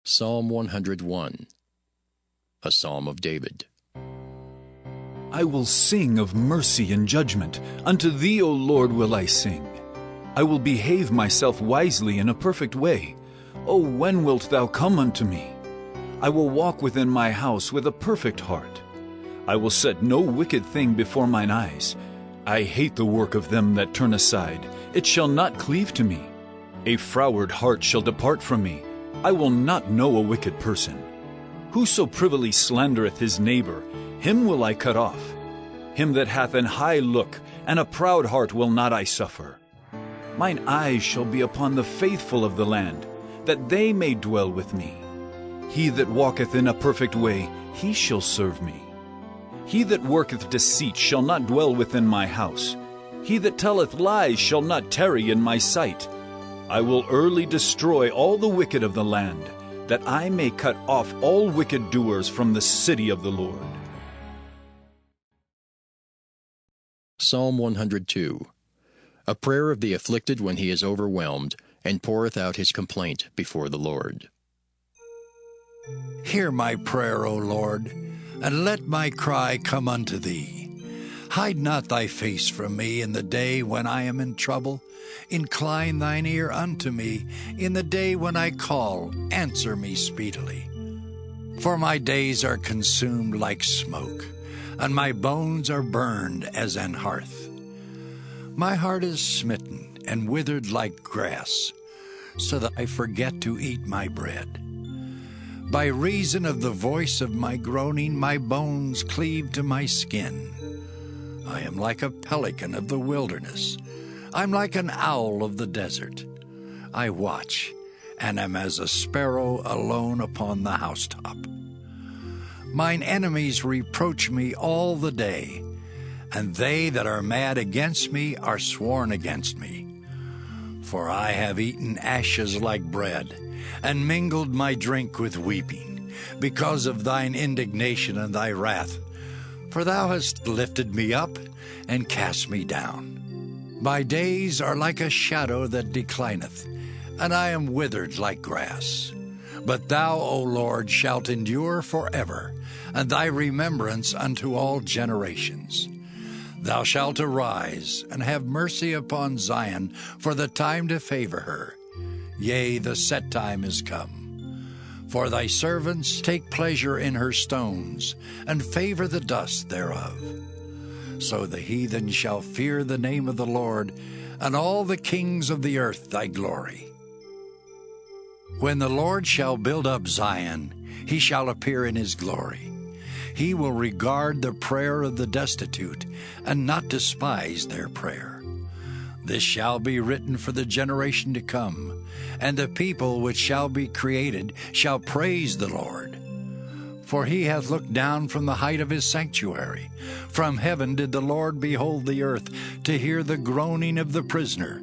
Psalm 101, a psalm of David. I will sing of mercy and judgment. Unto thee, O Lord, will I sing. I will behave myself wisely in a perfect way. O when wilt thou come unto me? I will walk within my house with a perfect heart. I will set no wicked thing before mine eyes. I hate the work of them that turn aside. It shall not cleave to me. A froward heart shall depart from me. I will not know a wicked person. Whoso privily slandereth his neighbor, him will I cut off. Him that hath an high look, and a proud heart will not I suffer. Mine eyes shall be upon the faithful of the land, that they may dwell with me. He that walketh in a perfect way, he shall serve me. He that worketh deceit shall not dwell within my house. He that telleth lies shall not tarry in my sight. I will early destroy all the wicked of the land, that I may cut off all wicked doers from the city of the Lord. Psalm 102, a prayer of the afflicted when he is overwhelmed, and poureth out his complaint before the Lord. Hear my prayer, O Lord, and let my cry come unto thee. Hide not thy face from me in the day when I am in trouble. Incline thine ear unto me in the day when I call. Answer me speedily. For my days are consumed like smoke, and my bones are burned as an hearth. My heart is smitten and withered like grass, so that I forget to eat my bread. By reason of the voice of my groaning, my bones cleave to my skin. I am like a pelican of the wilderness. I'm like an owl of the desert. I watch, and am as a sparrow alone upon the housetop. Mine enemies reproach me all the day, and they that are mad against me are sworn against me. For I have eaten ashes like bread, and mingled my drink with weeping, because of thine indignation and thy wrath. For thou hast lifted me up and cast me down. My days are like a shadow that declineth, and I am withered like grass. But thou, O Lord, shalt endure forever, and thy remembrance unto all generations. Thou shalt arise and have mercy upon Zion, for the time to favor her. Yea, the set time is come. For thy servants take pleasure in her stones, and favor the dust thereof. So the heathen shall fear the name of the Lord, and all the kings of the earth thy glory. When the Lord shall build up Zion, he shall appear in his glory. He will regard the prayer of the destitute, and not despise their prayer. This shall be written for the generation to come, and the people which shall be created shall praise the Lord. For he hath looked down from the height of his sanctuary. From heaven did the Lord behold the earth, to hear the groaning of the prisoner,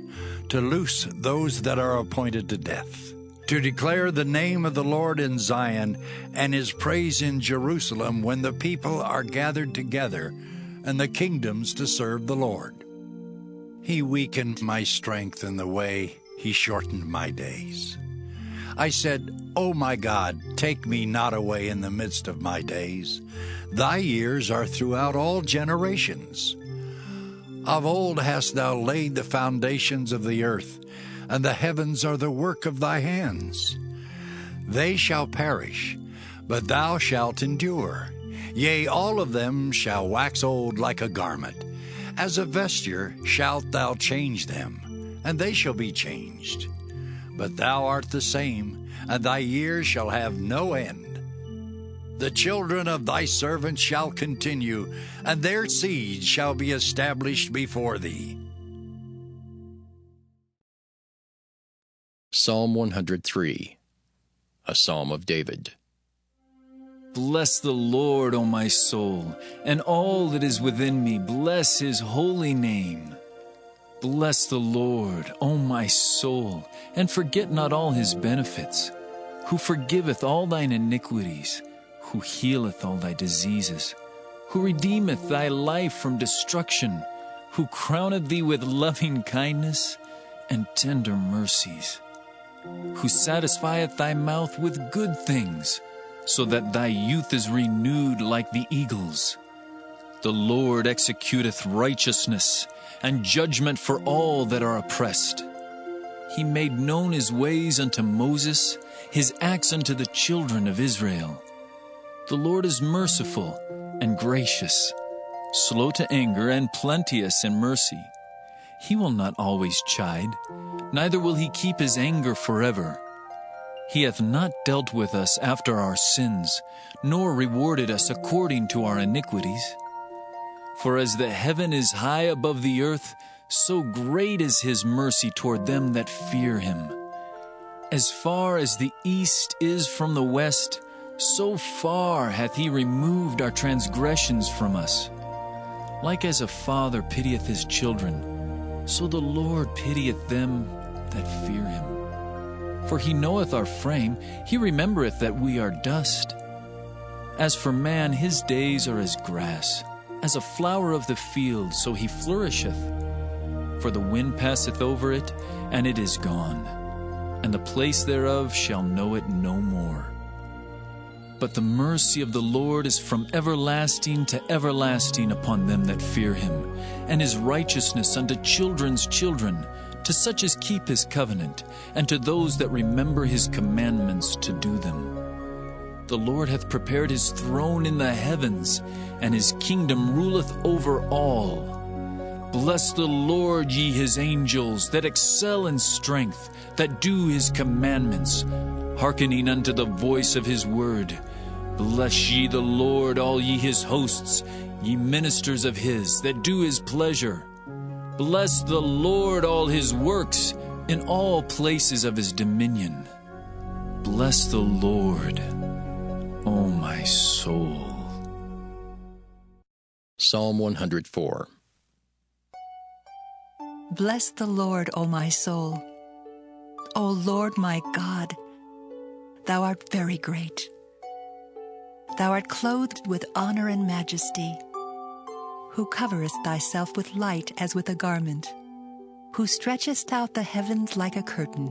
to loose those that are appointed to death, to declare the name of the Lord in Zion, and his praise in Jerusalem, when the people are gathered together, and the kingdoms to serve the Lord. He weakened my strength in the way, he shortened my days. I said, O my God, take me not away in the midst of my days. Thy years are throughout all generations. Of old hast thou laid the foundations of the earth, and the heavens are the work of thy hands. They shall perish, but thou shalt endure. Yea, all of them shall wax old like a garment. As a vesture shalt thou change them, and they shall be changed. But thou art the same, and thy years shall have no end. The children of thy servants shall continue, and their seed shall be established before thee. Psalm 103, a psalm of David. Bless the Lord, O my soul, and all that is within me, bless his holy name. Bless the Lord, O my soul, and forget not all his benefits, who forgiveth all thine iniquities, who healeth all thy diseases, who redeemeth thy life from destruction, who crowneth thee with loving kindness and tender mercies, who satisfieth thy mouth with good things, so that thy youth is renewed like the eagles. The Lord executeth righteousness and judgment for all that are oppressed. He made known his ways unto Moses, his acts unto the children of Israel. The Lord is merciful and gracious, slow to anger and plenteous in mercy. He will not always chide, neither will he keep his anger forever. He hath not dealt with us after our sins, nor rewarded us according to our iniquities. For as the heaven is high above the earth, so great is his mercy toward them that fear him. As far as the east is from the west, so far hath he removed our transgressions from us. Like as a father pitieth his children, so the Lord pitieth them that fear him. For he knoweth our frame, he remembereth that we are dust. As for man, his days are as grass, as a flower of the field, so he flourisheth. For the wind passeth over it, and it is gone, and the place thereof shall know it no more. But the mercy of the Lord is from everlasting to everlasting upon them that fear him, and his righteousness unto children's children, to such as keep his covenant, and to those that remember his commandments to do them. The Lord hath prepared his throne in the heavens, and his kingdom ruleth over all. Bless the Lord, ye his angels, that excel in strength, that do his commandments, hearkening unto the voice of his word. Bless ye the Lord, all ye his hosts, ye ministers of his, that do his pleasure. Bless the Lord, all his works, in all places of his dominion. Bless the Lord, O my soul. Psalm 104. Bless the Lord, O my soul. O Lord my God, thou art very great. Thou art clothed with honor and majesty, who coverest thyself with light as with a garment, who stretchest out the heavens like a curtain,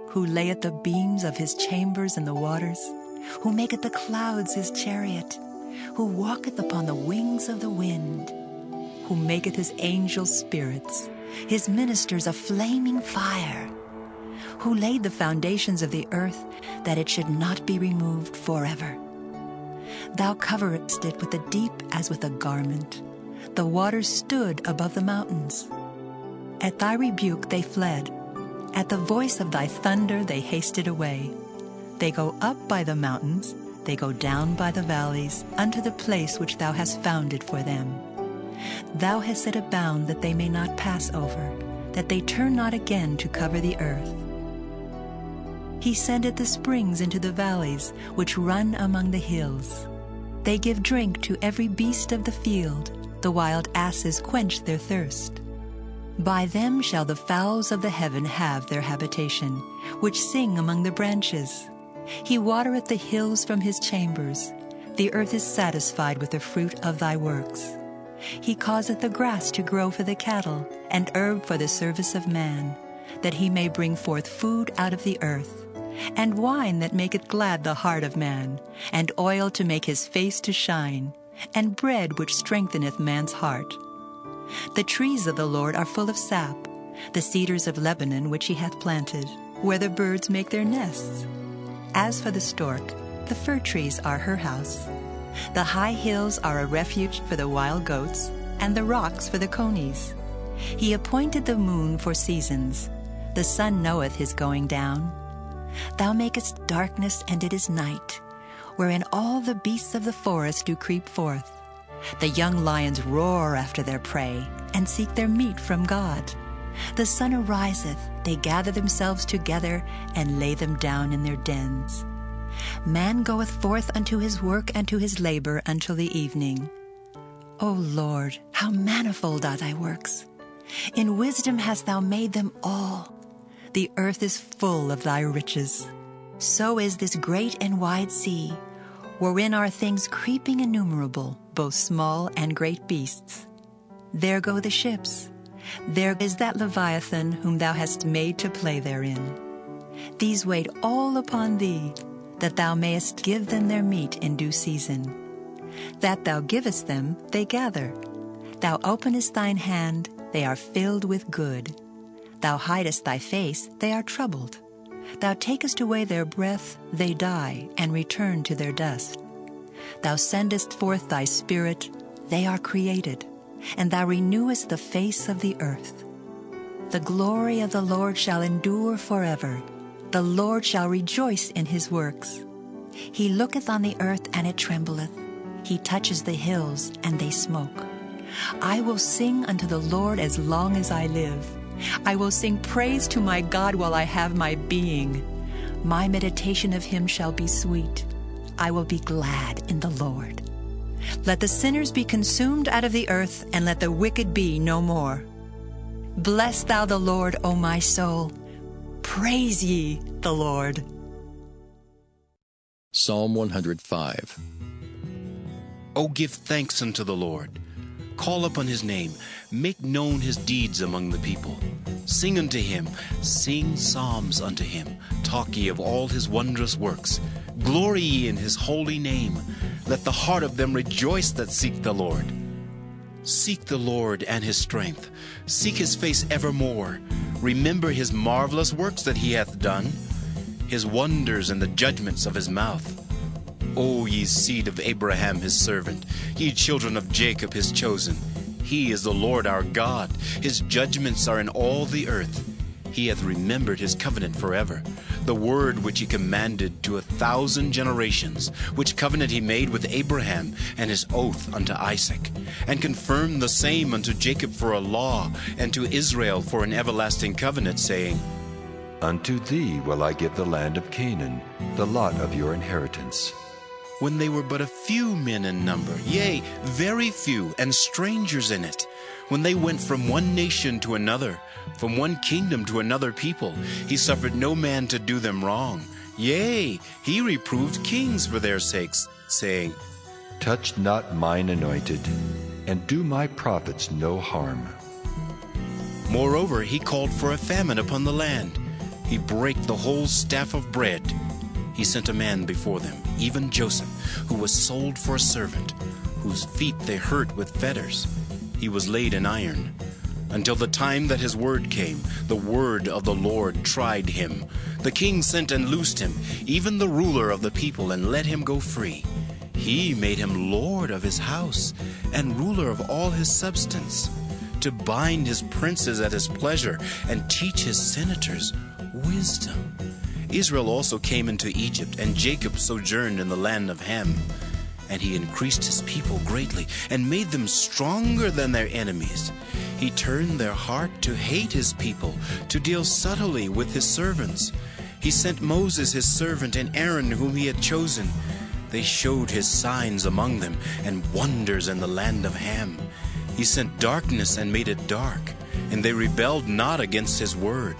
who layeth the beams of his chambers in the waters, who maketh the clouds his chariot, who walketh upon the wings of the wind, who maketh his angels spirits, his ministers a flaming fire, who laid the foundations of the earth, that it should not be removed forever. Thou coveredst it with the deep as with a garment. The waters stood above the mountains. At thy rebuke they fled. At the voice of thy thunder they hasted away. They go up by the mountains, they go down by the valleys, unto the place which thou hast founded for them. Thou hast set a bound that they may not pass over, that they turn not again to cover the earth. He sendeth the springs into the valleys, which run among the hills. They give drink to every beast of the field. The wild asses quench their thirst. By them shall the fowls of the heaven have their habitation, which sing among the branches. He watereth the hills from his chambers. The earth is satisfied with the fruit of thy works. He causeth the grass to grow for the cattle, and herb for the service of man, that he may bring forth food out of the earth, and wine that maketh glad the heart of man, and oil to make his face to shine, and bread which strengtheneth man's heart. The trees of the Lord are full of sap, the cedars of Lebanon which he hath planted, where the birds make their nests. As for the stork, the fir trees are her house. The high hills are a refuge for the wild goats, and the rocks for the conies. He appointed the moon for seasons. The sun knoweth his going down. Thou makest darkness, and it is night, wherein all the beasts of the forest do creep forth. The young lions roar after their prey, and seek their meat from God. The sun ariseth, they gather themselves together, and lay them down in their dens. Man goeth forth unto his work and to his labor until the evening. O Lord, how manifold are thy works! In wisdom hast thou made them all. The earth is full of thy riches. So is this great and wide sea, wherein are things creeping innumerable, both small and great beasts. There go the ships. There is that Leviathan whom thou hast made to play therein. These wait all upon thee, that thou mayest give them their meat in due season. That thou givest them, they gather. Thou openest thine hand, they are filled with good. Thou hidest thy face, they are troubled. Thou takest away their breath, they die, and return to their dust. Thou sendest forth thy Spirit, they are created, and thou renewest the face of the earth. The glory of the Lord shall endure forever. The Lord shall rejoice in his works. He looketh on the earth, and it trembleth. He touches the hills, and they smoke. I will sing unto the Lord as long as I live. I will sing praise to my God while I have my being. My meditation of him shall be sweet. I will be glad in the Lord. Let the sinners be consumed out of the earth, and let the wicked be no more. Bless thou the Lord, O my soul. Praise ye the Lord. Psalm 105. O give thanks unto the Lord. Call upon his name. Make known his deeds among the people. Sing unto him. Sing psalms unto him. Talk ye of all his wondrous works. Glory ye in his holy name. Let the heart of them rejoice that seek the Lord. Seek the Lord and his strength. Seek his face evermore. Remember his marvelous works that he hath done, his wonders and the judgments of his mouth. O ye seed of Abraham his servant, ye children of Jacob his chosen. He is the Lord our God. His judgments are in all the earth. He hath remembered his covenant forever, the word which he commanded to 1,000 generations, which covenant he made with Abraham, and his oath unto Isaac, and confirmed the same unto Jacob for a law, and to Israel for an everlasting covenant, saying, Unto thee will I give the land of Canaan, the lot of your inheritance. When they were but a few men in number, yea, very few, and strangers in it, when they went from one nation to another, from one kingdom to another people, he suffered no man to do them wrong. Yea, he reproved kings for their sakes, saying, Touch not mine anointed, and do my prophets no harm. Moreover, he called for a famine upon the land. He brake the whole staff of bread. He sent a man before them, even Joseph, who was sold for a servant, whose feet they hurt with fetters. He was laid in iron, until the time that his word came. The word of the Lord tried him. The king sent and loosed him, even the ruler of the people, and let him go free. He made him lord of his house, and ruler of all his substance, to bind his princes at his pleasure, and teach his senators wisdom. Israel also came into Egypt, and Jacob sojourned in the land of Ham. And he increased his people greatly, and made them stronger than their enemies. He turned their heart to hate his people, to deal subtly with his servants. He sent Moses his servant, and Aaron whom he had chosen. They showed his signs among them, and wonders in the land of Ham. He sent darkness and made it dark, and they rebelled not against his word.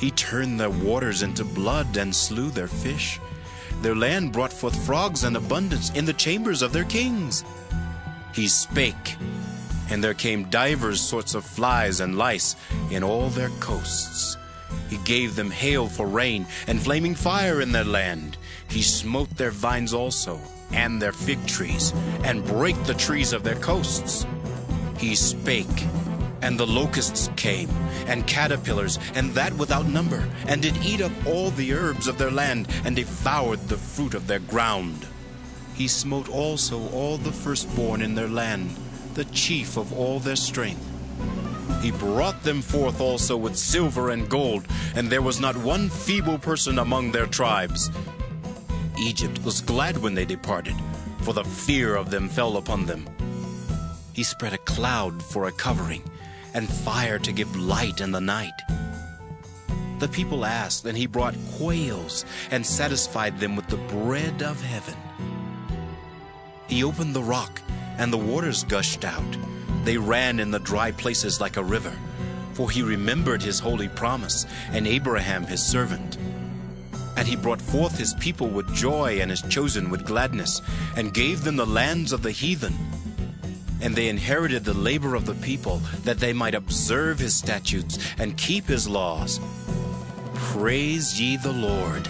He turned their waters into blood, and slew their fish. Their land brought forth frogs in abundance in the chambers of their kings. He spake, and there came divers sorts of flies and lice in all their coasts. He gave them hail for rain, and flaming fire in their land. He smote their vines also, and their fig trees, and brake the trees of their coasts. He spake, and the locusts came, and caterpillars, and that without number, and did eat up all the herbs of their land, and devoured the fruit of their ground. He smote also all the firstborn in their land, the chief of all their strength. He brought them forth also with silver and gold, and there was not one feeble person among their tribes. Egypt was glad when they departed, for the fear of them fell upon them. He spread a cloud for a covering, and fire to give light in the night. The people asked, and he brought quails, and satisfied them with the bread of heaven. He opened the rock, and the waters gushed out. They ran in the dry places like a river, for he remembered his holy promise, and Abraham his servant. And he brought forth his people with joy, and his chosen with gladness, and gave them the lands of the heathen. And they inherited the labor of the people, that they might observe his statutes and keep his laws. Praise ye the Lord.